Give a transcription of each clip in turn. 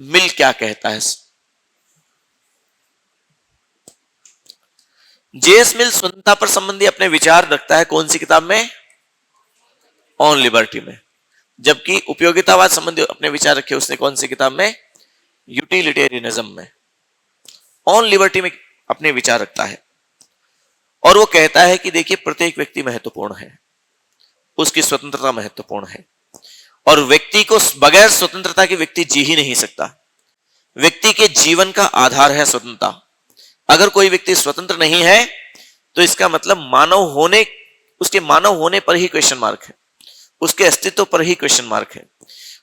मिल क्या कहता है? जेएस मिल स्वतंत्रता पर संबंधी अपने विचार रखता है कौन सी किताब में? ऑन लिबर्टी में। जबकि उपयोगितावाद संबंधी अपने विचार रखे उसने कौन सी किताब में? यूटिलिटेरियनिज्म में। ऑन लिबर्टी में अपने विचार रखता है और वो कहता है कि देखिए प्रत्येक व्यक्ति महत्वपूर्ण है, उसकी स्वतंत्रता महत्वपूर्ण है और व्यक्ति को बगैर स्वतंत्रता के व्यक्ति जी ही नहीं सकता। व्यक्ति के जीवन का आधार है स्वतंत्रता। अगर कोई व्यक्ति स्वतंत्र नहीं है तो इसका मतलब मानव होने, उसके मानव होने पर ही क्वेश्चन मार्क है, उसके अस्तित्व पर ही क्वेश्चन मार्क है।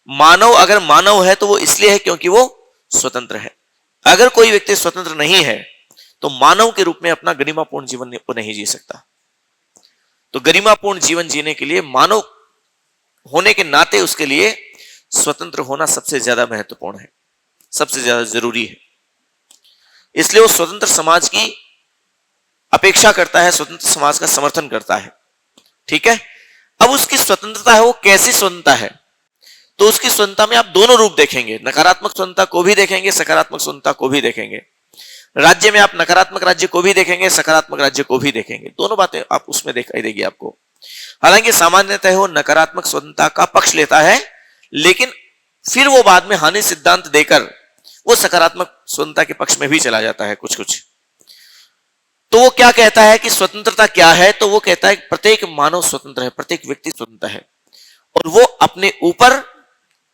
मानव अगर मानव है तो वो इसलिए है क्योंकि वो स्वतंत्र है। अगर कोई व्यक्ति स्वतंत्र नहीं है तो मानव के रूप में अपना गरिमापूर्ण जीवन वो नहीं जी सकता। तो गरिमापूर्ण जीवन जीने के लिए मानव होने के नाते उसके लिए स्वतंत्र होना सबसे ज्यादा महत्वपूर्ण है, सबसे ज्यादा जरूरी है। इसलिए वो स्वतंत्र समाज की अपेक्षा करता है, स्वतंत्र समाज का समर्थन करता है। ठीक है, अब उसकी स्वतंत्रता है वो कैसी स्वतंत्रता है? तो उसकी स्वतंत्रता में आप दोनों रूप देखेंगे, नकारात्मक स्वतंत्रता को भी देखेंगे, सकारात्मक स्वतंत्रता को भी देखेंगे। राज्य में आप नकारात्मक राज्य को भी देखेंगे, सकारात्मक राज्य को भी देखेंगे, दोनों बातें आप उसमें दिखाई देगी आपको। हालांकि सामान्यतः वो नकारात्मक स्वतंत्रता का पक्ष लेता है, लेकिन फिर वो बाद में हानि सिद्धांत देकर वो सकारात्मक स्वतंत्रता के पक्ष में भी चला जाता है कुछ कुछ। तो वो क्या कहता है कि स्वतंत्रता क्या है? तो वो कहता है प्रत्येक मानव स्वतंत्र है, प्रत्येक व्यक्ति स्वतंत्र है और वो अपने ऊपर,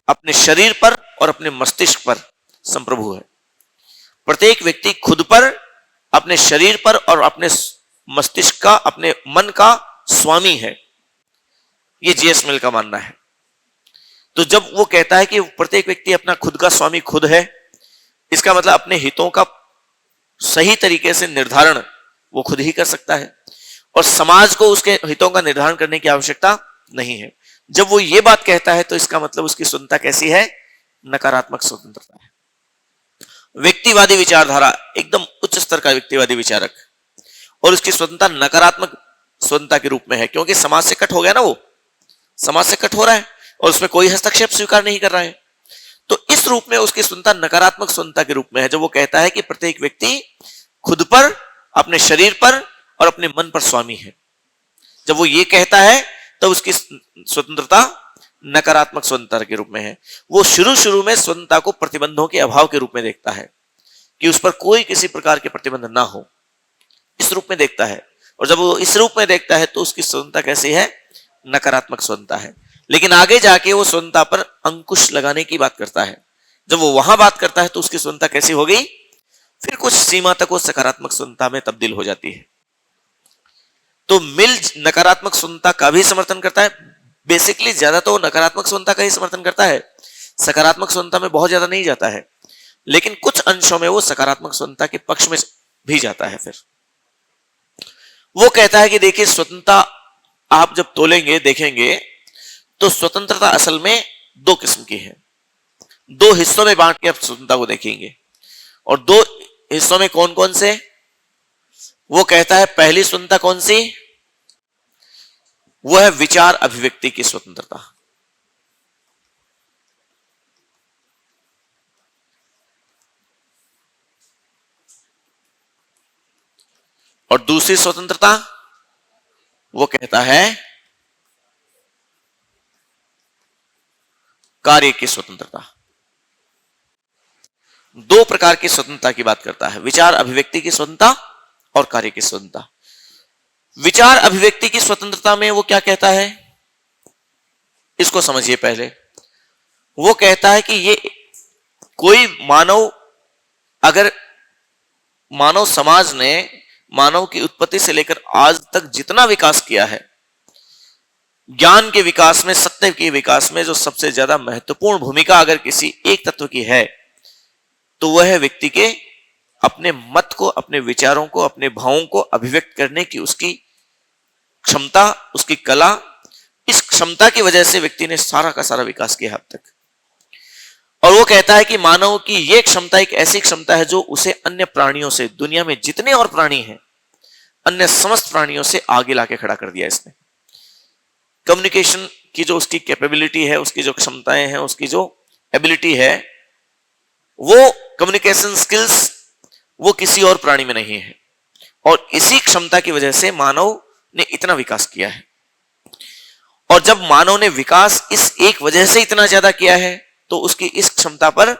अपने शरीर पर और अपने मस्तिष्क पर संप्रभु है। प्रत्येक व्यक्ति खुद पर, अपने शरीर पर और अपने मस्तिष्क का, अपने मन का स्वामी है। ये जेएस मिल का मानना है। तो जब वो कहता है कि प्रत्येक व्यक्ति अपना खुद का स्वामी खुद है, इसका मतलब अपने हितों का सही तरीके से निर्धारण वो खुद ही कर सकता है और समाज को उसके हितों का निर्धारण करने की आवश्यकता नहीं है। जब वो ये बात कहता है तो इसका मतलब उसकी स्वतंत्रता कैसी है? नकारात्मक स्वतंत्रता है। व्यक्तिवादी विचारधारा, एकदम उच्च स्तर का व्यक्तिवादी विचारक, और उसकी स्वतंत्रता नकारात्मक स्वतंत्रता के रूप में है क्योंकि समाज से कट हो गया ना, वो समाज से कट हो रहा है और उसमें कोई हस्तक्षेप स्वीकार नहीं कर रहा है। तो इस रूप में उसकी स्वतंत्रता नकारात्मक स्वतंत्रता के रूप में है, जब वो कहता है कि प्रत्येक व्यक्ति खुद पर, अपने शरीर पर और अपने मन पर स्वामी है। जब वो ये कहता है तो उसकी स्वतंत्रता नकारात्मक स्वतंत्रता के रूप में है। वो शुरू में स्वतंत्रता को प्रतिबंधों के अभाव के रूप में देखता है कि उस पर कोई किसी प्रकार के प्रतिबंध ना हो, इस रूप में देखता है। और जब वो इस रूप में देखता है तो उसकी स्वतंत्रता कैसी है? नकारात्मक स्वतंत्रता है। लेकिन आगे जाके वो स्वतंत्रता पर अंकुश लगाने की बात करता है। जब वो वहां बात करता है तो उसकी स्वतंत्रता कैसी हो गई? फिर कुछ सीमा तक वो सकारात्मक स्वतंत्रता में तब्दील हो जाती है। तो मिल नकारात्मक स्वतंत्रता का भी समर्थन करता है। बेसिकली ज्यादा तो नकारात्मक स्वतंत्रता का ही समर्थन करता है, सकारात्मक स्वतंत्रता में बहुत ज्यादा नहीं जाता है, लेकिन कुछ अंशों में वो सकारात्मक स्वतंत्रता के पक्ष में भी जाता है। फिर वो कहता है कि देखिए स्वतंत्रता आप जब तोलेंगे देखेंगे तो स्वतंत्रता असल में दो किस्म की है। दो हिस्सों में बांट के आप स्वतंत्रता को देखेंगे, और दो हिस्सों में कौन कौन से? वो कहता है पहली स्वतंत्रता कौन सी? वो है विचार अभिव्यक्ति की स्वतंत्रता। और दूसरी स्वतंत्रता वो कहता है कार्य की स्वतंत्रता। दो प्रकार की स्वतंत्रता की बात करता है, विचार अभिव्यक्ति की स्वतंत्रता और कार्य की स्वतंत्रता। विचार अभिव्यक्ति की स्वतंत्रता में वो क्या कहता है, इसको समझिए पहले। वो कहता है कि ये कोई मानव, अगर मानव समाज ने मानव की उत्पत्ति से लेकर आज तक जितना विकास किया है, ज्ञान के विकास में, सत्य के विकास में जो सबसे ज्यादा महत्वपूर्ण भूमिका अगर किसी एक तत्व की है तो वह है व्यक्ति के अपने मत को, अपने विचारों को, अपने भावों को अभिव्यक्त करने की उसकी क्षमता, उसकी कला। इस क्षमता की वजह से व्यक्ति ने सारा का सारा विकास किया अब तक। और वो कहता है कि मानव की यह क्षमता एक ऐसी क्षमता है जो उसे अन्य प्राणियों से, दुनिया में जितने और प्राणी हैं, अन्य समस्त प्राणियों से आगे लाके खड़ा कर दिया इसने। कम्युनिकेशन की जो उसकी कैपेबिलिटी है, उसकी जो क्षमताएं हैं, उसकी जो एबिलिटी है, वो कम्युनिकेशन स्किल्स वो किसी और प्राणी में नहीं है, और इसी क्षमता की वजह से मानव ने इतना विकास किया है। और जब मानव ने विकास इस एक वजह से इतना ज्यादा किया है, तो उसकी इस क्षमता पर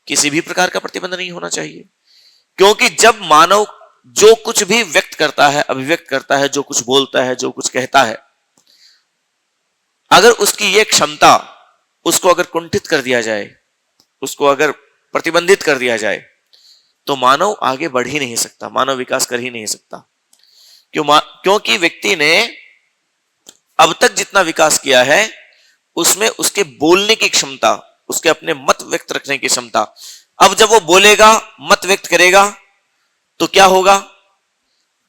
किसी भी प्रकार का प्रतिबंध नहीं होना चाहिए। क्योंकि जब मानव जो कुछ भी व्यक्त करता है, अभिव्यक्त करता है, जो कुछ बोलता है, जो कुछ कहता है, अगर उसकी यह क्षमता, उसको अगर कुंठित कर दिया जाए, उसको अगर प्रतिबंधित कर दिया जाए, तो मानव आगे बढ़ ही नहीं सकता, मानव विकास कर ही नहीं सकता। क्योंकि व्यक्ति ने अब तक जितना विकास किया है, उसमें उसके बोलने की क्षमता, उसके अपने मत व्यक्त रखने की क्षमता, अब जब वो बोलेगा, मत व्यक्त करेगा, तो क्या होगा?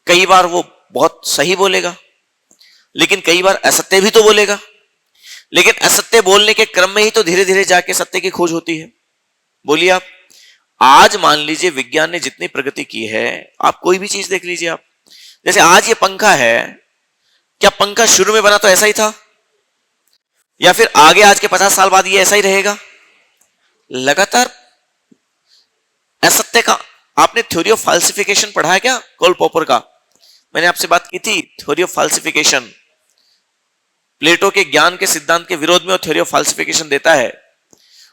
कई बार वो बहुत सही बोलेगा, लेकिन कई बार असत्य भी तो बोलेगा। लेकिन असत्य बोलने के क्रम में ही तो धीरे धीरे जाके सत्य की खोज होती है। बोलिए आप, आज मान लीजिए विज्ञान ने जितनी प्रगति की है, आप कोई भी चीज देख लीजिए आप, जैसे आज ये पंखा है, क्या पंखा शुरू में बना तो ऐसा ही था, या फिर आगे आज के 50 साल बाद ये ऐसा ही रहेगा? लगातार असत्य का। आपने थ्योरी ऑफ फाल्सिफिकेशन पढ़ा है क्या, कार्ल पॉपर का? मैंने आपसे बात की थी, थ्योरी ऑफ फाल्सिफिकेशन। प्लेटो के ज्ञान के सिद्धांत के विरोध में वो थ्योरी ऑफ फाल्सिफिकेशन देता है,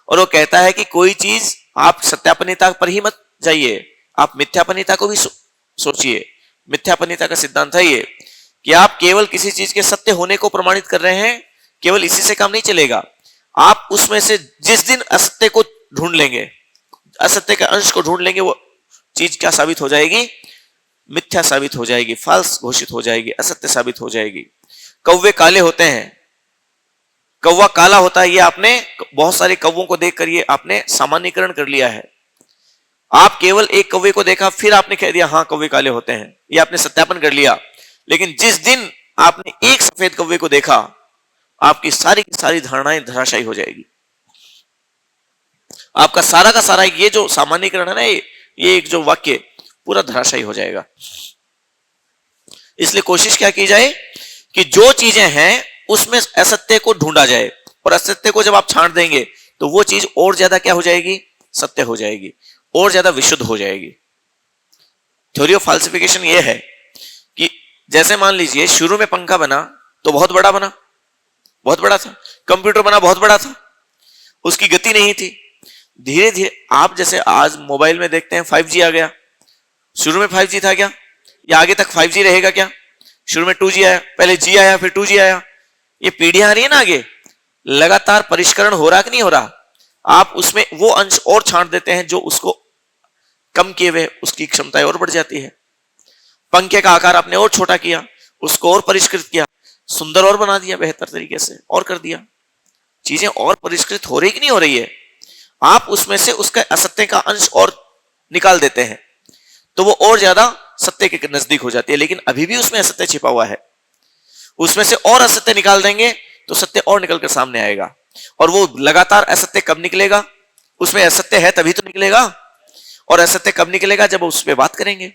और वो कहता है कि कोई चीज आप सत्यापनिता पर ही मत जाइए, आप मिथ्यापनिता को भी सोचिए। मिथ्यापनिता का सिद्धांत है ये कि आप केवल किसी चीज के सत्य होने को प्रमाणित कर रहे हैं, केवल इसी से काम नहीं चलेगा। आप उसमें से जिस दिन असत्य को ढूंढ लेंगे, असत्य के अंश को ढूंढ लेंगे, वो चीज क्या साबित हो जाएगी? मिथ्या साबित हो जाएगी, फाल्स घोषित हो जाएगी, असत्य साबित हो जाएगी। कौवे काले होते हैं, कौवा काला होता है, ये आपने बहुत सारे कौवों को देखकर ये आपने सामान्यीकरण कर लिया है। आप केवल एक कौवे को देखा, फिर आपने कह दिया हाँ कौवे काले होते हैं, ये आपने सत्यापन कर लिया। लेकिन जिस दिन आपने एक सफेद कौवे को देखा, आपकी सारी की सारी धारणाएं धराशायी हो जाएगी। आपका सारा का सारा ये जो सामान्यीकरण है ना, ये एक जो वाक्य पूरा धराशायी हो जाएगा। इसलिए कोशिश क्या की जाए कि जो चीजें हैं उसमें असत्य को ढूंढा जाए, और असत्य को जब आप छांट देंगे तो वो चीज और ज्यादा क्या हो जाएगी? सत्य हो जाएगी, और ज्यादा विशुद्ध हो जाएगी। थ्योरी ऑफ फाल्सिफिकेशन ये है कि जैसे मान लीजिए शुरू में पंखा बना तो बहुत बड़ा बना, बहुत बड़ा था। कंप्यूटर बना, बहुत बड़ा था, उसकी गति नहीं थी। धीरे धीरे आप जैसे आज मोबाइल में देखते हैं 5G आ गया। शुरू में 5G था क्या, या आगे तक 5G रहेगा क्या? शुरू में 2G आया, पहले G आया, फिर 2G आया। ये पीढ़ियां आ रही है ना आगे, लगातार परिष्करण हो रहा कि नहीं हो रहा? आप उसमें वो अंश और छांट देते हैं जो उसको कम किए हुए उसकी क्षमताएं और बढ़ जाती है। पंखे का आकार आपने और छोटा किया, उसको और परिष्कृत किया, सुंदर और बना दिया, बेहतर तरीके से और कर दिया। चीजें और परिष्कृत हो रही कि नहीं हो रही है? आप उसमें से उसका असत्य का अंश और निकाल देते हैं तो वो और ज्यादा सत्य के नजदीक हो जाती है। लेकिन अभी भी उसमें असत्य छिपा हुआ है, उसमें से और असत्य निकाल देंगे तो सत्य और निकलकर सामने आएगा। और वो लगातार असत्य कब निकलेगा? उसमें असत्य है तभी तो निकलेगा। और असत्य कब निकलेगा? जब उस पर बात करेंगे,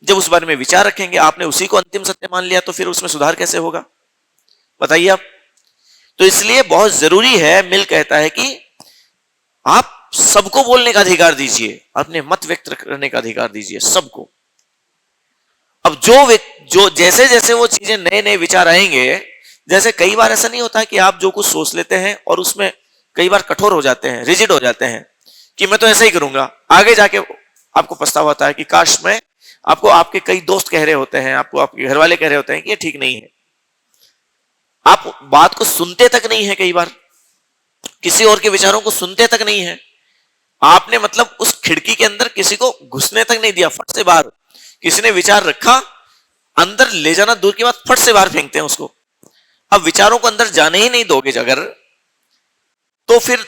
जब उस बारे में विचार रखेंगे। आपने उसी को अंतिम सत्य मान लिया तो फिर उसमें सुधार कैसे होगा? बताइए आप। तो इसलिए बहुत जरूरी है, मिल कहता है कि आप सबको बोलने का अधिकार दीजिए, अपने मत व्यक्त करने का अधिकार दीजिए सबको। अब जो जैसे जैसे वो चीजें नए नए विचार आएंगे, जैसे कई बार ऐसा नहीं होता कि आप जो कुछ सोच लेते हैं और उसमें कई बार कठोर हो जाते हैं, रिजिड हो जाते हैं कि मैं तो ऐसा ही करूंगा। आगे जाके आपको पछतावा होता है कि काश मैं, आपको आपके कई दोस्त कह रहे होते हैं, आपको आपके घर वाले कह रहे होते हैं कि ये ठीक नहीं है। आप बात को सुनते तक नहीं है, कई बार किसी और के विचारों को सुनते तक नहीं है। आपने मतलब उस खिड़की के अंदर किसी को घुसने तक नहीं दिया, फट से बाहर किसी ने विचार रखा, अंदर ले जाना दूर की बात, फट से बाहर फेंकते हैं उसको। अब विचारों को अंदर जाने ही नहीं दोगे अगर, तो फिर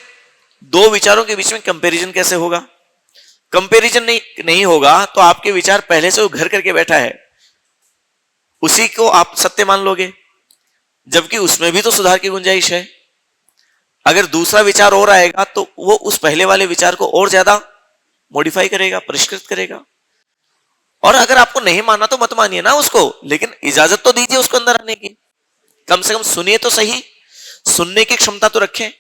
दो विचारों के बीच में कंपैरिजन कैसे होगा? कंपैरिजन नहीं होगा तो आपके विचार पहले से वो घर करके बैठा है, उसी को आप सत्य मान लोगे, जबकि उसमें भी तो सुधार की गुंजाइश है। अगर दूसरा विचार और आएगा तो वो उस पहले वाले विचार को और ज्यादा मॉडिफाई करेगा, परिष्कृत करेगा। और अगर आपको नहीं मानना तो मत मानिए ना उसको, लेकिन इजाजत तो दीजिए उसको अंदर आने की। कम से कम सुनिए तो सही, सुनने की क्षमता तो रखें।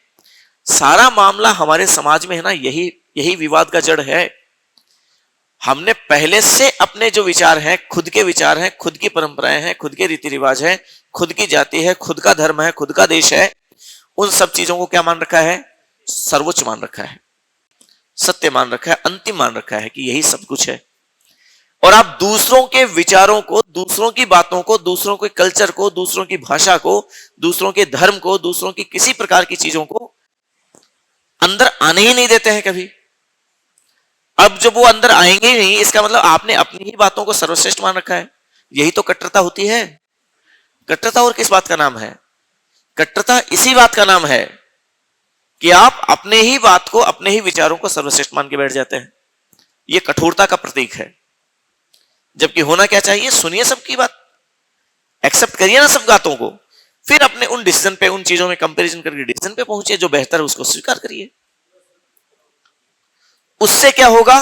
सारा मामला हमारे समाज में है ना, यही यही विवाद का जड़ है। हमने पहले से अपने जो विचार हैं, खुद के विचार हैं, खुद की परंपराएं हैं, खुद के रीति रिवाज हैं, खुद की जाति है, खुद का धर्म है, खुद का देश है, उन सब चीजों को क्या मान रखा है? सर्वोच्च मान रखा है, सत्य मान रखा है, अंतिम मान रखा है कि यही सब कुछ है। और आप दूसरों के विचारों को, दूसरों की बातों को, दूसरों के कल्चर को, दूसरों की भाषा को, दूसरों के धर्म को, दूसरों की किसी प्रकार की चीजों को अंदर आने ही नहीं देते हैं कभी। अब जब वो अंदर आएंगे ही नहीं, इसका मतलब आपने अपनी ही बातों को सर्वश्रेष्ठ मान रखा है। यही तो कट्टरता होती है। कट्टरता और किस बात का नाम है? कट्टरता इसी बात का नाम है कि आप अपने ही बात को, अपने ही विचारों को सर्वश्रेष्ठ मान के बैठ जाते हैं। यह कठोरता का प्रतीक है। जबकि होना क्या चाहिए? सुनिए सबकी बात, एक्सेप्ट करिए ना सब बातों को, फिर अपने उन डिसीजन पे, उन चीजों में कंपैरिजन करके डिसीजन पे पहुंचे, जो बेहतर है उसको स्वीकार करिए। उससे क्या होगा?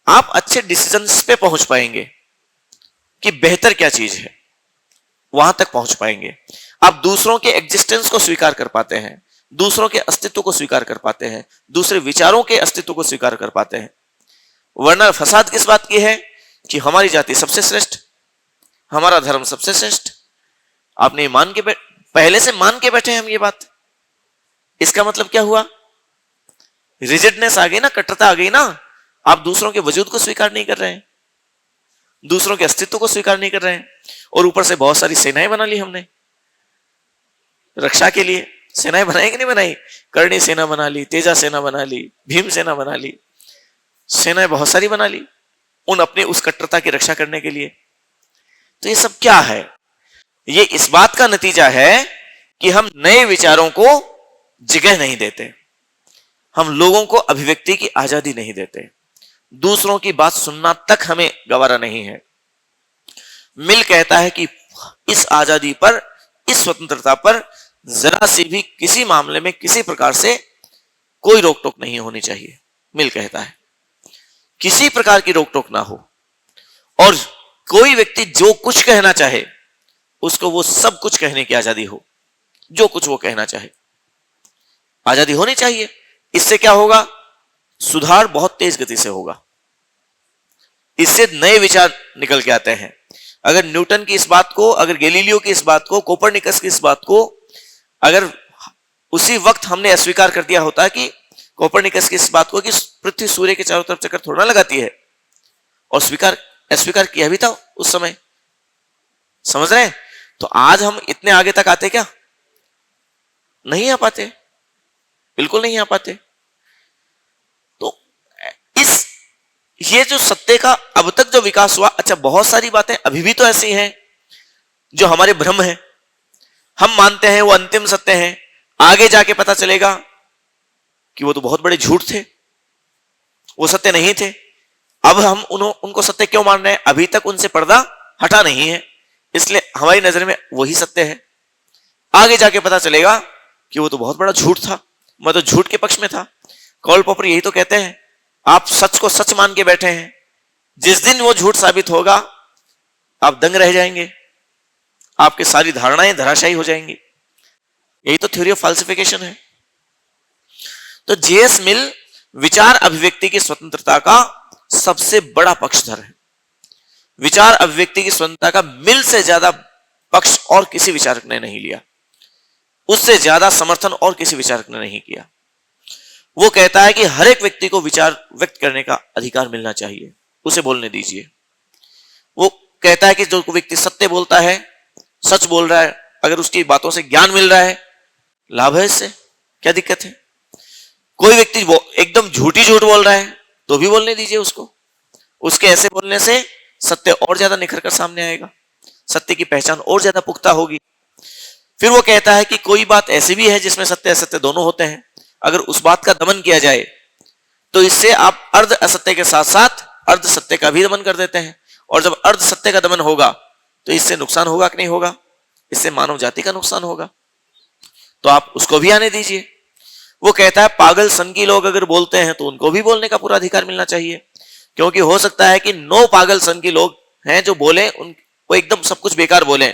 आप अच्छे डिसीजंस पे पहुंच पाएंगे कि बेहतर क्या चीज है, वहां तक पहुंच पाएंगे। आप दूसरों के एग्जिस्टेंस को स्वीकार कर पाते हैं, दूसरों के अस्तित्व को स्वीकार कर पाते हैं, दूसरे विचारों के अस्तित्व को स्वीकार कर पाते हैं। वरना फसाद किस बात की है कि हमारी जाति सबसे श्रेष्ठ, हमारा धर्म सबसे श्रेष्ठ। आपने मान के पहले से मान के बैठे हम ये बात। इसका मतलब क्या हुआ? रिजिडनेस आ गई ना, कट्टरता आ गई ना। आप दूसरों के वजूद को स्वीकार नहीं कर रहे हैं, दूसरों के अस्तित्व को स्वीकार नहीं कर रहे हैं, और ऊपर से बहुत सारी सेनाएं बना ली हमने रक्षा के लिए। सेनाएं बनाई कि नहीं बनाई? करणी सेना बना ली, तेजा सेना बना ली, भीम सेना बना ली, सेनाएं बहुत सारी बना ली उन अपने उस कट्टरता की रक्षा करने के लिए। तो ये सब क्या है? ये इस बात का नतीजा है कि हम नए विचारों को जगह नहीं देते, हम लोगों को अभिव्यक्ति की आजादी नहीं देते, दूसरों की बात सुनना तक हमें गवारा नहीं है। मिल कहता है कि इस आजादी पर, इस स्वतंत्रता पर जरा सी भी किसी मामले में किसी प्रकार से कोई रोक टोक नहीं होनी चाहिए। मिल कहता है किसी प्रकार की रोक टोक ना हो, और कोई व्यक्ति जो कुछ कहना चाहे उसको वो सब कुछ कहने की आजादी हो, जो कुछ वो कहना चाहे आजादी होनी चाहिए। इससे क्या होगा? सुधार बहुत तेज गति से होगा, इससे नए विचार निकल के आते हैं। अगर न्यूटन की इस बात को, अगर गैलीलियो की इस बात को, कोपरनिकस की इस बात को अगर उसी वक्त हमने अस्वीकार कर दिया होता कि कोपरनिकस की इस बात को कि पृथ्वी सूर्य के चारों तरफ चक्कर थोड़ा ना लगाती है, और अस्वीकार किया भी था उस समय, समझ रहे हैं? तो आज हम इतने आगे तक आते क्या? नहीं आ पाते, बिल्कुल नहीं आ पाते। तो ये जो सत्य का अब तक जो विकास हुआ, अच्छा बहुत सारी बातें अभी भी तो ऐसी हैं जो हमारे भ्रम है, हम मानते हैं वो अंतिम सत्य हैं, आगे जाके पता चलेगा कि वो तो बहुत बड़े झूठ थे, वो सत्य नहीं थे। अब हम उनको सत्य क्यों मान रहे हैं? अभी तक उनसे पर्दा हटा नहीं है, इसलिए हमारी नजर में वही सत्य है। आगे जाके पता चलेगा कि वो तो बहुत बड़ा झूठ था, मैं तो झूठ के पक्ष में था। कार्ल पॉपर यही तो कहते हैं, आप सच को सच मान के बैठे हैं, जिस दिन वो झूठ साबित होगा आप दंग रह जाएंगे, आपकी सारी धारणाएं धराशायी हो जाएंगी। यही तो थ्योरी ऑफ फाल्सिफिकेशन है। तो जेएस मिल विचार अभिव्यक्ति की स्वतंत्रता का सबसे बड़ा पक्षधर है। विचार अभिव्यक्ति की स्वतंत्रता का मिल से ज्यादा पक्ष और किसी विचारक ने नहीं लिया, उससे ज्यादा समर्थन और किसी विचारक ने नहीं किया। वो कहता है कि हर एक व्यक्ति को विचार व्यक्त करने का अधिकार मिलना चाहिए, उसे बोलने दीजिए। वो कहता है कि जो व्यक्ति सत्य बोलता है, सच बोल रहा है, अगर उसकी बातों से ज्ञान मिल रहा है, लाभ है, इससे क्या दिक्कत है? कोई व्यक्ति वो एकदम झूठ बोल रहा है तो भी बोलने दीजिए उसको। उसके ऐसे बोलने से सत्य और ज्यादा निखर कर सामने आएगा, सत्य की पहचान और ज्यादा पुख्ता होगी। फिर वो कहता है कि कोई बात ऐसी भी है जिसमें सत्य असत्य दोनों होते हैं, अगर उस बात का दमन किया जाए तो इससे आप अर्ध असत्य के साथ साथ अर्ध सत्य का भी दमन कर देते हैं, और जब अर्ध सत्य का दमन होगा तो इससे नुकसान होगा कि नहीं होगा? इससे मानव जाति का नुकसान होगा, तो आप उसको भी आने दीजिए। वो कहता है पागल सनकी लोग अगर बोलते हैं तो उनको भी बोलने का पूरा अधिकार मिलना चाहिए, क्योंकि हो सकता है कि 9 पागल सनकी लोग हैं जो बोले, वो एकदम सब कुछ बेकार बोले,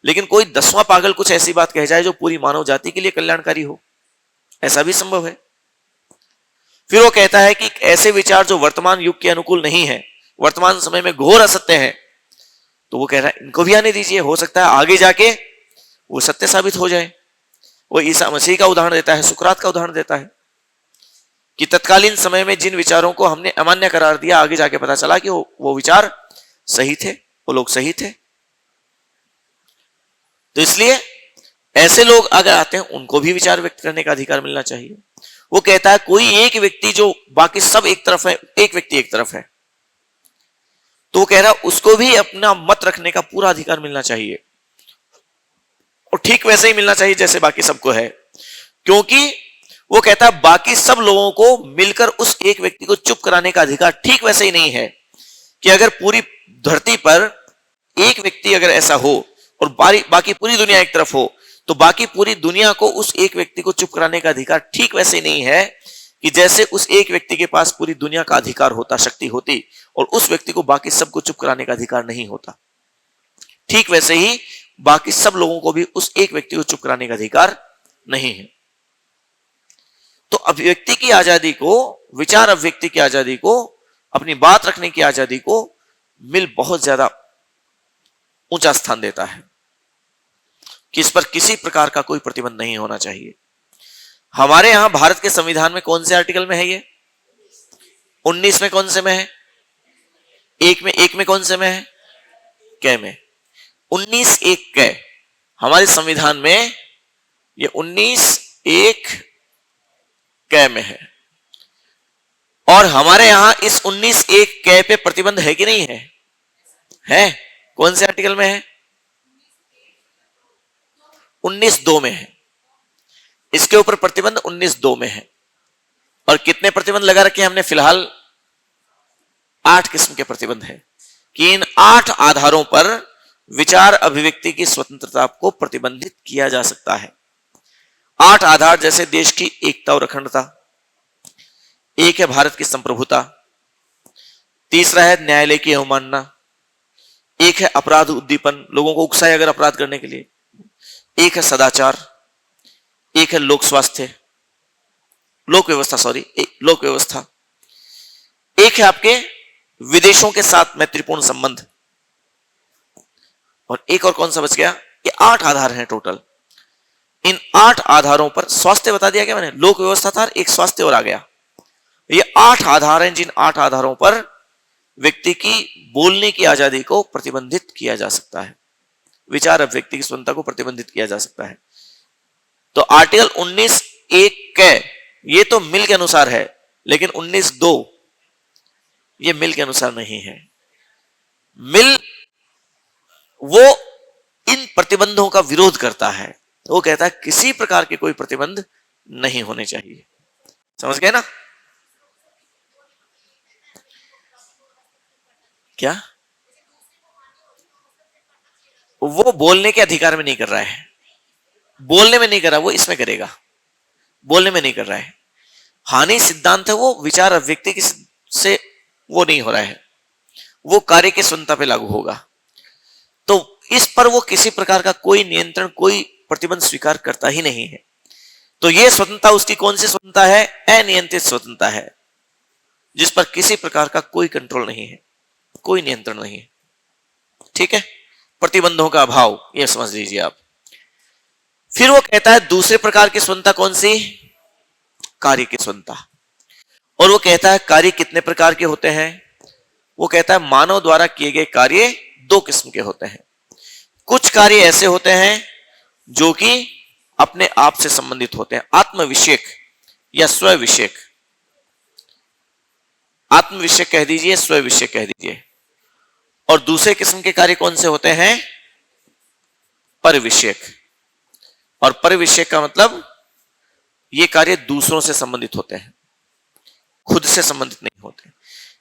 लेकिन कोई 10वां पागल कुछ ऐसी बात कह जाए जो पूरी मानव जाति के लिए कल्याणकारी हो, ऐसा भी संभव है। फिर वो कहता है कि ऐसे विचार जो वर्तमान युग के अनुकूल नहीं है, वर्तमान समय में घोर असत्य है, तो वो कह रहा है इनको भी आने दीजिए, हो सकता है आगे जाके वो सत्य साबित हो जाए। वो ईसा मसीह का उदाहरण देता है, सुकरात का उदाहरण देता है कि तत्कालीन समय में जिन विचारों को हमने अमान्य करार दिया, आगे जाके पता चला कि वो विचार सही थे, वो लोग सही थे। तो इसलिए ऐसे लोग अगर आते हैं उनको भी विचार व्यक्त करने का अधिकार मिलना चाहिए। वो कहता है कोई एक व्यक्ति जो बाकी सब एक तरफ है, एक व्यक्ति एक तरफ है, तो वो कह रहा है उसको भी अपना मत रखने का पूरा अधिकार मिलना चाहिए, और ठीक वैसे ही मिलना चाहिए जैसे बाकी सबको है। क्योंकि वो कहता है बाकी सब लोगों को मिलकर उस एक व्यक्ति को चुप कराने का अधिकार ठीक वैसे ही नहीं है कि अगर पूरी धरती पर एक व्यक्ति अगर ऐसा हो और बाकी पूरी दुनिया एक तरफ हो, तो बाकी पूरी दुनिया को उस एक व्यक्ति को चुप कराने का अधिकार ठीक वैसे नहीं है कि जैसे उस एक व्यक्ति के पास पूरी दुनिया का अधिकार होता, शक्ति होती, और उस व्यक्ति को बाकी सबको चुप कराने का अधिकार नहीं होता। ठीक वैसे ही बाकी सब लोगों को भी उस एक व्यक्ति को चुप कराने का अधिकार नहीं है। तो अभिव्यक्ति की आजादी को, विचार अभिव्यक्ति की आजादी को, अपनी बात रखने की आजादी को मिल बहुत ज्यादा ऊंचा स्थान देता है कि इस पर किसी प्रकार का कोई प्रतिबंध नहीं होना चाहिए। हमारे यहां भारत के संविधान में कौन से आर्टिकल में है ये? 19 में कौन से में है? एक में कौन से में है? कै में। 19(1) कै हमारे संविधान में ये 19(1) कै में है। और हमारे यहां इस 19(1) कै पे प्रतिबंध है कि नहीं है? है। कौन से आर्टिकल में है? 19(2) में है। इसके ऊपर प्रतिबंध 19(2) में है। और कितने प्रतिबंध लगा रखे हैं हमने? फिलहाल 8 किस्म के प्रतिबंध है कि इन 8 आधारों पर विचार अभिव्यक्ति की स्वतंत्रता को प्रतिबंधित किया जा सकता है। 8 आधार जैसे देश की एकता और अखंडता, एक है भारत की संप्रभुता, तीसरा है न्यायालय की अवमानना, एक है अपराध उद्दीपन, लोगों को उकसाए अगर अपराध करने के लिए, एक है सदाचार, एक है लोक व्यवस्था, एक है आपके विदेशों के साथ मैत्रीपूर्ण संबंध, और एक और कौन सा बच गया? ये 8 आधार हैं टोटल। इन 8 आधारों पर स्वास्थ्य बता दिया क्या मैंने? लोक व्यवस्था था, एक स्वास्थ्य और आ गया। ये 8 आधार हैं जिन 8 आधारों पर व्यक्ति की बोलने की आजादी को प्रतिबंधित किया जा सकता है, विचार अभिव्यक्ति की स्वतंत्रता को प्रतिबंधित किया जा सकता है। तो आर्टिकल 19(1) कै ये तो मिल के अनुसार है, लेकिन 19(2) ये मिल के अनुसार नहीं है। मिल वो इन प्रतिबंधों का विरोध करता है, वो कहता है किसी प्रकार के कोई प्रतिबंध नहीं होने चाहिए। समझ गए ना? क्या वो बोलने के अधिकार में नहीं कर रहा है, बोलने में नहीं कर रहा, वो इसमें करेगा, बोलने में नहीं कर रहा है। हानि सिद्धांत है वो विचार अभिव्यक्ति से वो नहीं हो रहा है, वो कार्य की स्वतंत्रता पे लागू होगा। तो इस पर वो किसी प्रकार का कोई नियंत्रण, कोई प्रतिबंध स्वीकार करता ही नहीं है। तो ये स्वतंत्रता उसकी कौन सी स्वतंत्रता है? अनियंत्रित स्वतंत्रता है, जिस पर किसी प्रकार का कोई कंट्रोल नहीं है, कोई नियंत्रण नहीं है। ठीक है, प्रतिबंधों का अभाव, यह समझ लीजिए आप। फिर वो कहता है दूसरे प्रकार की स्वतंत्रता कौन सी? कार्य की स्वतंत्रता। और वो कहता है कार्य कितने प्रकार के होते हैं? वो कहता है मानव द्वारा किए गए कार्य 2 किस्म के होते हैं। कुछ कार्य ऐसे होते हैं जो कि अपने आप से संबंधित होते हैं, आत्मविषयक या स्व विषयक। आत्मविषयक कह दीजिए, स्व विषयक कह दीजिए। और दूसरे किस्म के कार्य कौन से होते हैं? पर विषयक। और पर विषयक का मतलब ये कार्य दूसरों से संबंधित होते हैं, खुद से संबंधित नहीं होते।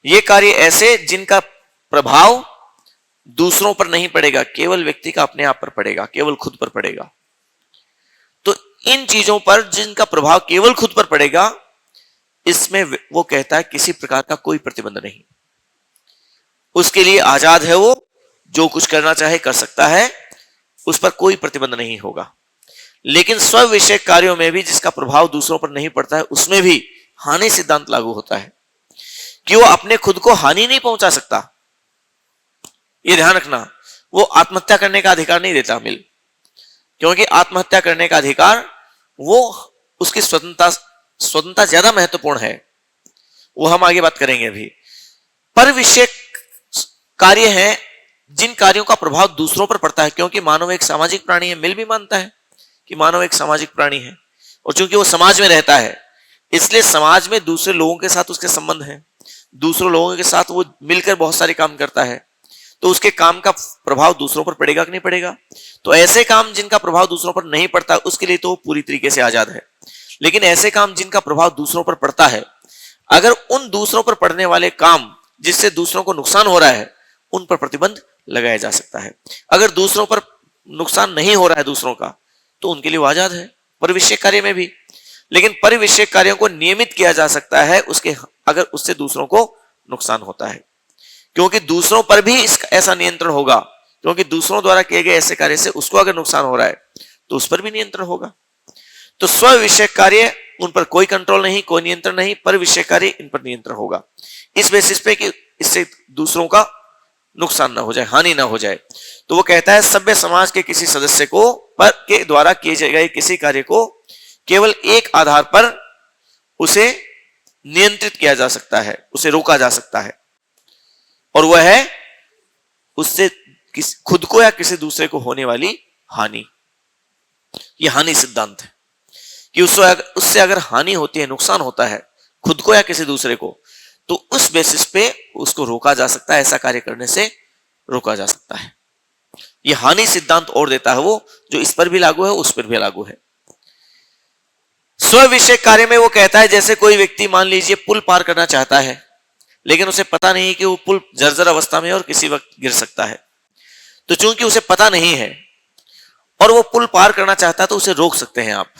ये कार्य ऐसे जिनका प्रभाव दूसरों पर नहीं पड़ेगा, केवल व्यक्ति का अपने आप पर पड़ेगा, केवल खुद पर पड़ेगा। तो इन चीजों पर जिनका प्रभाव केवल खुद पर पड़ेगा, इसमें वो कहता है किसी प्रकार का कोई प्रतिबंध नहीं, उसके लिए आजाद है, वो जो कुछ करना चाहे कर सकता है, उस पर कोई प्रतिबंध नहीं होगा। लेकिन स्व विषयक कार्यों में भी जिसका प्रभाव दूसरों पर नहीं पड़ता है, उसमें भी हानि सिद्धांत लागू होता है कि वो अपने खुद को हानि नहीं पहुंचा सकता। ये ध्यान रखना, वो आत्महत्या करने का अधिकार नहीं देता मिल, क्योंकि आत्महत्या करने का अधिकार वो उसकी स्वतंत्रता ज्यादा महत्वपूर्ण है, वो हम आगे बात करेंगे अभी। पर विषय कार्य हैं जिन कार्यों का प्रभाव दूसरों पर पड़ता है, क्योंकि मानव एक सामाजिक प्राणी है। मिल भी मानता है कि मानव एक सामाजिक प्राणी है, और चूंकि वो समाज में रहता है इसलिए समाज में दूसरे लोगों के साथ उसके संबंध हैं, दूसरे लोगों के साथ वो मिलकर बहुत सारे काम करता है, तो उसके काम का प्रभाव दूसरों पर पड़ेगा कि नहीं पड़ेगा। तो ऐसे काम जिनका प्रभाव दूसरों पर नहीं पड़ता उसके लिए तो वो पूरी तरीके से आजाद है, लेकिन ऐसे काम जिनका प्रभाव दूसरों पर पड़ता है, अगर उन दूसरों पर पड़ने वाले काम जिससे दूसरों को नुकसान हो रहा है उन पर प्रतिबंध लगाया जा सकता है। अगर दूसरों पर नुकसान नहीं हो रहा है दूसरों का, तो उनके लिए वो आजाद है, परिविषयक कार्य में भी। लेकिन परिविषयक कार्यों को नियमित किया जा सकता है उसके अगर उससे दूसरों को नुकसान होता है, क्योंकि दूसरों पर भी इसका ऐसा नियंत्रण होगा, क्योंकि दूसरों द्वारा किए गए ऐसे कार्य से उसको अगर नुकसान हो रहा है तो उस पर भी नियंत्रण होगा। तो स्व विषय कार्य उन पर कोई कंट्रोल नहीं, कोई नियंत्रण नहीं, पर विषय कार्य इन पर नियंत्रण होगा, इस बेसिस पे कि इससे दूसरों का नुकसान ना हो जाए, हानि ना हो जाए। तो वो कहता है सभ्य समाज के किसी सदस्य को पर के द्वारा किए गए किसी कार्य को केवल एक आधार पर उसे नियंत्रित किया जा सकता है, उसे रोका जा सकता है, और वह है उससे खुद को या किसी दूसरे को होने वाली हानि। यह हानि सिद्धांत है कि उससे अगर हानि होती है, नुकसान होता है खुद को या किसी दूसरे को, तो उस बेसिस पे उसको रोका जा सकता है, ऐसा कार्य करने से रोका जा सकता है। यह हानि सिद्धांत और देता है वो, जो इस पर भी लागू है उस पर भी लागू है। स्व विषय कार्य में वो कहता है जैसे कोई व्यक्ति मान लीजिए पुल पार करना चाहता है, लेकिन उसे पता नहीं कि वो पुल जर्जर अवस्था में है और किसी वक्त गिर सकता है, तो चूंकि उसे पता नहीं है और वो पुल पार करना चाहता है तो उसे रोक सकते हैं आप,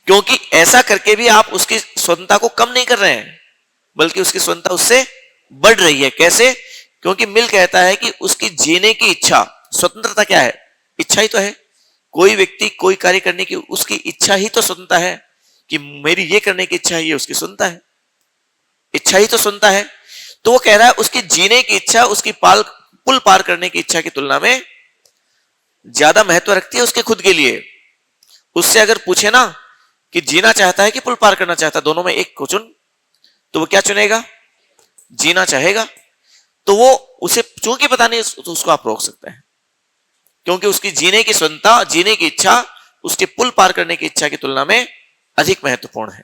क्योंकि ऐसा करके भी आप उसकी स्वतंत्रता को कम नहीं कर रहे हैं, बल्कि उसकी स्वतंत्रता उससे बढ़ रही है। कैसे? क्योंकि मिल कहता है कि उसकी जीने की इच्छा, स्वतंत्रता क्या है? इच्छा ही तो है। कोई व्यक्ति कोई कार्य करने की उसकी इच्छा ही तो स्वतंत्रता है कि मेरी ये करने की इच्छा है, ये उसकी स्वतंत्रता है, इच्छा ही तो स्वतंत्रता है। तो वो कह रहा है उसकी जीने की इच्छा उसकी पुल पार करने की इच्छा की तुलना में ज्यादा महत्व रखती है उसके खुद के लिए। उससे अगर पूछे ना कि जीना चाहता है कि पुल पार करना चाहता है, दोनों में एक को चुन, तो वो क्या चुनेगा? जीना चाहेगा। तो वो उसे चूंकि पता नहीं तो उसको आप रोक सकते हैं, क्योंकि उसकी जीने की स्वतंत्रता, जीने की इच्छा उसके पुल पार करने की इच्छा की तुलना में अधिक महत्वपूर्ण है।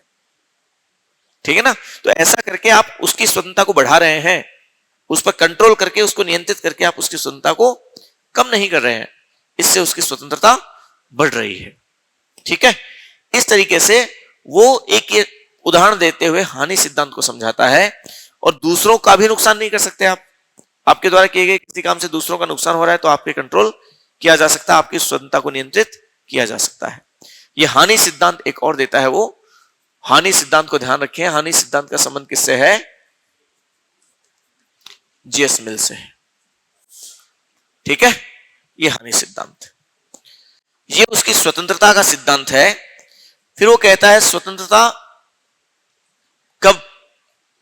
ठीक है ना? तो ऐसा करके आप उसकी स्वतंत्रता को बढ़ा रहे हैं, उस पर कंट्रोल करके, उसको नियंत्रित करके आप उसकी स्वतंत्रता को कम नहीं कर रहे हैं, इससे उसकी स्वतंत्रता बढ़ रही है। ठीक है? इस तरीके से वो एक उदाहरण देते हुए हानि सिद्धांत को समझाता है। और दूसरों का भी नुकसान नहीं कर सकते आप, आपके द्वारा किए गए किसी काम से दूसरों का नुकसान हो रहा है तो आपके कंट्रोल किया जा सकता है, आपकी स्वतंत्रता को नियंत्रित किया जा सकता है। यह हानि सिद्धांत एक और देता है वो। हानि सिद्धांत को ध्यान रखें, हानि सिद्धांत का संबंध किससे है? जीएस मिल से। ठीक है? यह हानि सिद्धांत, ये उसकी स्वतंत्रता का सिद्धांत है। फिर वो कहता है स्वतंत्रता कब,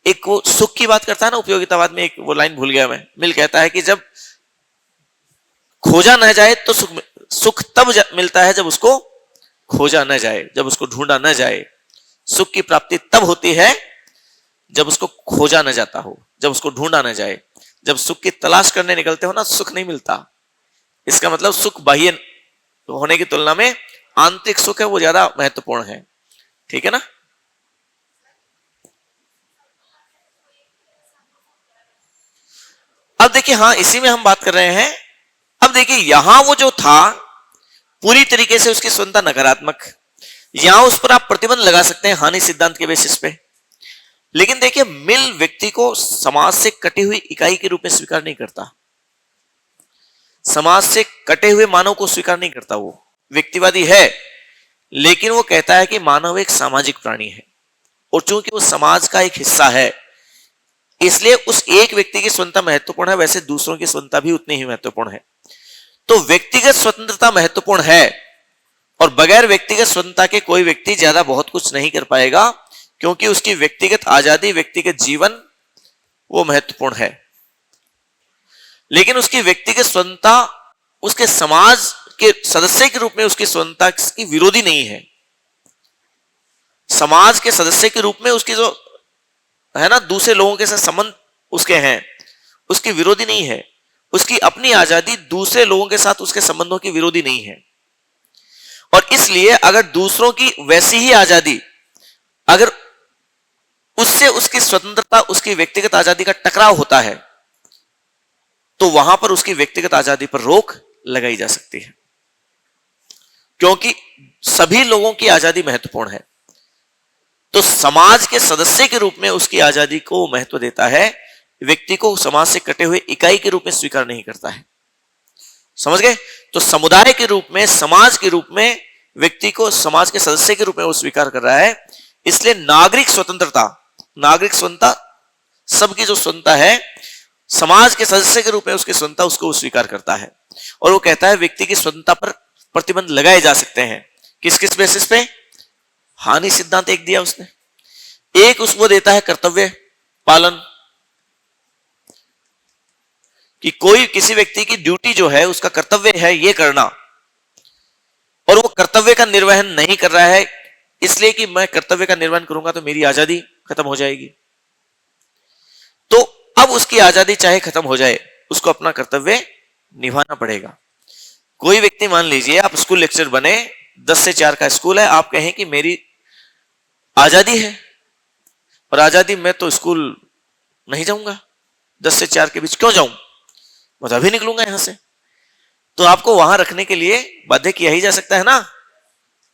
एक वो सुख की बात करता है ना उपयोगितावाद में, एक वो लाइन भूल गया मैं, मिल कहता है कि जब खोजा न जाए तो सुख तब मिलता है जब उसको खोजा न जाए, जब उसको ढूंढा न जाए। सुख की प्राप्ति तब होती है जब उसको खोजा न जाता हो, जब उसको ढूंढा न जाए। जब सुख की तलाश करने निकलते हो ना, सुख नहीं मिलता। इसका मतलब सुख बाह्य होने की तुलना में आंतरिक सुख है वो ज्यादा महत्वपूर्ण है। ठीक है ना? अब देखिए, हाँ इसी में हम बात कर रहे हैं। अब देखिए यहां वो जो था पूरी तरीके से उसकी स्वतंत्रता नकारात्मक, यहां उस पर आप प्रतिबंध लगा सकते हैं हानि सिद्धांत के बेसिस पे। लेकिन देखिए मिल व्यक्ति को समाज से कटी हुई इकाई के रूप में स्वीकार नहीं करता, समाज से कटे हुए मानव को स्वीकार नहीं करता। वो व्यक्तिवादी है, लेकिन वो कहता है कि मानव एक सामाजिक प्राणी है, और चूंकि वो समाज का एक हिस्सा है इसलिए उस एक व्यक्ति की स्वतंत्रता महत्वपूर्ण है, वैसे दूसरों की स्वतंत्रता भी उतनी ही महत्वपूर्ण है। तो व्यक्तिगत स्वतंत्रता महत्वपूर्ण है, और बगैर व्यक्तिगत स्वतंत्रता के कोई व्यक्ति ज्यादा बहुत कुछ नहीं कर पाएगा, क्योंकि उसकी व्यक्तिगत आजादी, व्यक्तिगत जीवन वो महत्वपूर्ण है। लेकिन उसकी व्यक्तिगत स्वतंत्रता उसके समाज के सदस्य के रूप में उसकी स्वतंत्रता की विरोधी नहीं है। समाज के सदस्य के रूप में उसकी जो है ना दूसरे लोगों के साथ संबंध उसके हैं, उसकी विरोधी नहीं है। उसकी अपनी आजादी दूसरे लोगों के साथ उसके संबंधों की विरोधी नहीं है। और इसलिए अगर दूसरों की वैसी ही आजादी, अगर उससे उसकी स्वतंत्रता, उसकी व्यक्तिगत आजादी का टकराव होता है, तो वहां पर उसकी व्यक्तिगत आजादी पर रोक लगाई जा सकती है, क्योंकि सभी लोगों की आजादी महत्वपूर्ण है। तो समाज के सदस्य के रूप में उसकी आजादी को महत्व देता है, व्यक्ति को समाज से कटे हुए इकाई के रूप में स्वीकार नहीं करता है। समझ गए? तो समुदाय के रूप में, समाज के रूप में व्यक्ति को समाज के सदस्य के रूप में वो स्वीकार कर रहा है। इसलिए नागरिक स्वतंत्रता, नागरिक स्वतंत्रता, सबकी जो स्वतंत्रता है, समाज के सदस्य के रूप में उसकी स्वतंत्रता, उसको वो स्वीकार करता है। और वो कहता है व्यक्ति की स्वतंत्रता पर प्रतिबंध लगाए जा सकते हैं। किस किस बेसिस पे? हानि सिद्धांत एक दिया उसने, एक उसको देता है कर्तव्य पालन, कि कोई किसी व्यक्ति की ड्यूटी जो है, उसका कर्तव्य है ये करना, और वो कर्तव्य का निर्वहन नहीं कर रहा है, इसलिए कि मैं कर्तव्य का निर्वहन करूंगा तो मेरी आजादी खत्म हो जाएगी। तो अब उसकी आजादी चाहे खत्म हो जाए, उसको अपना कर्तव्य निभाना पड़ेगा। कोई व्यक्ति, मान लीजिए आप स्कूल लेक्चर बने, 10 से 4 का स्कूल है, आप कहें कि मेरी आजादी है और आजादी, मैं तो स्कूल नहीं जाऊंगा, 10 से 4 के बीच क्यों जाऊं, मैं तो अभी निकलूंगा यहां से। तो आपको वहां रखने के लिए बाध्य किया ही जा सकता है ना,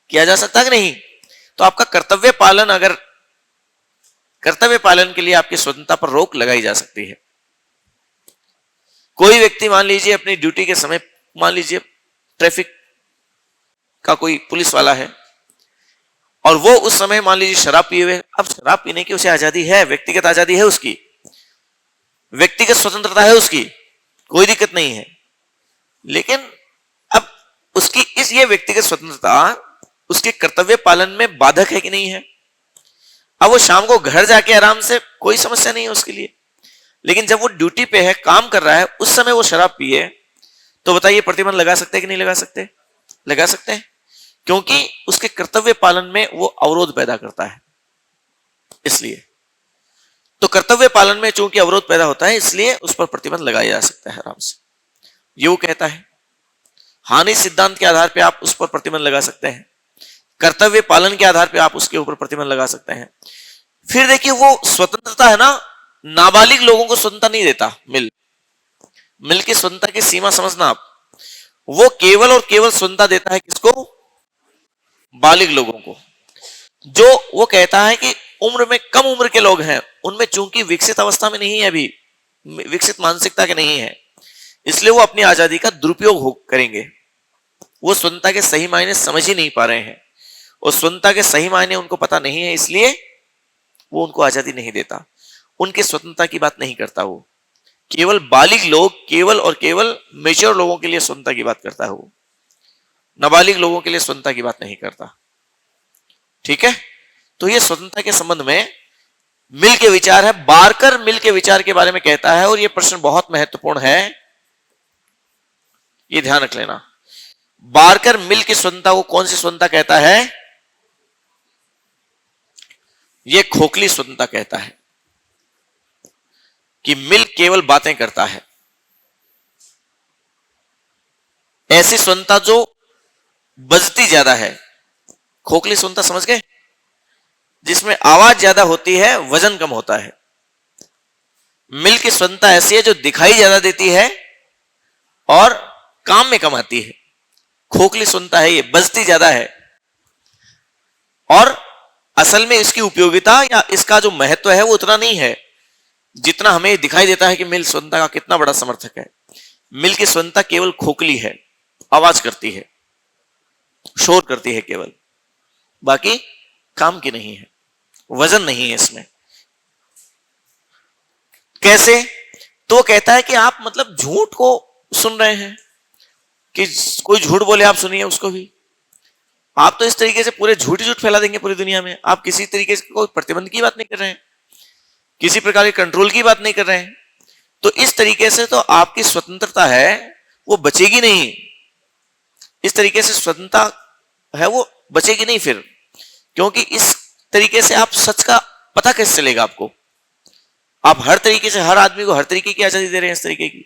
किया जा सकता है कि नहीं? तो आपका कर्तव्य पालन, अगर कर्तव्य पालन के लिए आपकी स्वतंत्रता पर रोक लगाई जा सकती है। कोई व्यक्ति मान लीजिए अपनी ड्यूटी के समय, मान लीजिए ट्रैफिक का कोई पुलिस वाला है और वो उस समय मान लीजिए शराब पिए हुए, अब शराब पीने की उसे आजादी है, व्यक्तिगत आजादी है, उसकी व्यक्तिगत स्वतंत्रता है, उसकी कोई दिक्कत नहीं है। लेकिन अब उसकी ये व्यक्तिगत स्वतंत्रता उसके कर्तव्य पालन में बाधक है कि नहीं है? अब वो शाम को घर जाके आराम से, कोई समस्या नहीं है उसके लिए, लेकिन जब वो ड्यूटी पे है, काम कर रहा है, उस समय वो शराब पिए, तो बताइए प्रतिबंध लगा सकते हैं कि नहीं लगा सकते? लगा सकते हैं, क्योंकि उसके कर्तव्य पालन में वो अवरोध पैदा करता है। इसलिए तो कर्तव्य पालन में चूंकि अवरोध पैदा होता है, इसलिए उस पर प्रतिबंध लगाया जा सकता है आराम से। ये वो कहता है हानि सिद्धांत के आधार पर आप उस पर प्रतिबंध लगा सकते हैं, कर्तव्य पालन के आधार पर आप उसके ऊपर प्रतिबंध लगा सकते हैं। फिर देखिए, वो स्वतंत्रता है ना, नाबालिग लोगों को स्वतंत्रता नहीं देता। मिल की स्वतंत्रता की सीमा समझना आप, वो केवल और केवल स्वतंत्रता देता है किसको? बालिग लोगों को। जो वो कहता है कि उम्र में कम उम्र के लोग हैं, उनमें चूंकि विकसित अवस्था में नहीं है, अभी विकसित मानसिकता के नहीं है, इसलिए वो अपनी आजादी का दुरुपयोग करेंगे। वो स्वतंत्रता के सही मायने समझ ही नहीं पा रहे हैं, और स्वतंत्रता के सही मायने उनको पता नहीं है, इसलिए वो उनको आजादी नहीं देता, उनके स्वतंत्रता की बात नहीं करता। वो केवल बालिग लोग, केवल और केवल मेच्योर लोगों के लिए स्वतंत्रता की बात करता है, वो नाबालिग लोगों के लिए स्वतंत्रता की बात नहीं करता। ठीक है? तो ये स्वतंत्रता के संबंध में मिल के विचार है। बारकर मिल के विचार के बारे में कहता है, और ये प्रश्न बहुत महत्वपूर्ण है, ये ध्यान रख लेना। बारकर मिल की स्वतंत्रता को कौन सी स्वतंत्रता कहता है? ये खोखली स्वतंत्रता कहता है, कि मिल केवल बातें करता है। ऐसी स्वतंत्रता जो बजती ज्यादा है, खोखली स्वतंत्रता, समझ गए? जिसमें आवाज ज्यादा होती है, वजन कम होता है। मिल की स्वतंत्रता ऐसी है जो दिखाई ज्यादा देती है और काम में कम आती है। खोखली स्वतंत्रता है, ये बजती ज्यादा है, और असल में इसकी उपयोगिता या इसका जो महत्व है वो उतना नहीं है जितना हमें दिखाई देता है कि मिल स्वतंत्रता का कितना बड़ा समर्थक है। मिल की स्वतंत्रता केवल खोखली है, आवाज करती है, शोर करती है केवल, बाकी काम की नहीं है, वजन नहीं है इसमें। कैसे? तो कहता है कि आप मतलब झूठ को सुन रहे हैं, कि कोई झूठ बोले आप सुनिए उसको भी, आप तो इस तरीके से पूरे झूठ झूठ फैला देंगे पूरी दुनिया में। आप किसी तरीके से कोई प्रतिबंध की बात नहीं कर रहे हैं, किसी प्रकार के कंट्रोल की बात नहीं कर रहे हैं, तो इस तरीके से तो आपकी स्वतंत्रता है वो बचेगी नहीं। इस तरीके से स्वतंत्रता है वो बचेगी नहीं फिर, क्योंकि इस तरीके से आप सच का पता कैसे चलेगा आपको? आप हर तरीके से हर आदमी को हर तरीके की आजादी दे रहे हैं इस तरीके की,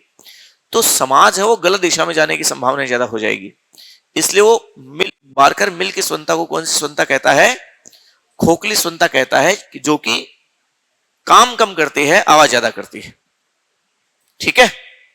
तो समाज है वो गलत दिशा में जाने की संभावना ज्यादा हो जाएगी। इसलिए वो मार्कर मिल की स्वतंत्रता को कौन सी स्वतंत्रता कहता है? खोखली स्वतंत्रता कहता है, कि जो कि काम कम करती है, आवाज ज्यादा करती है। ठीक है।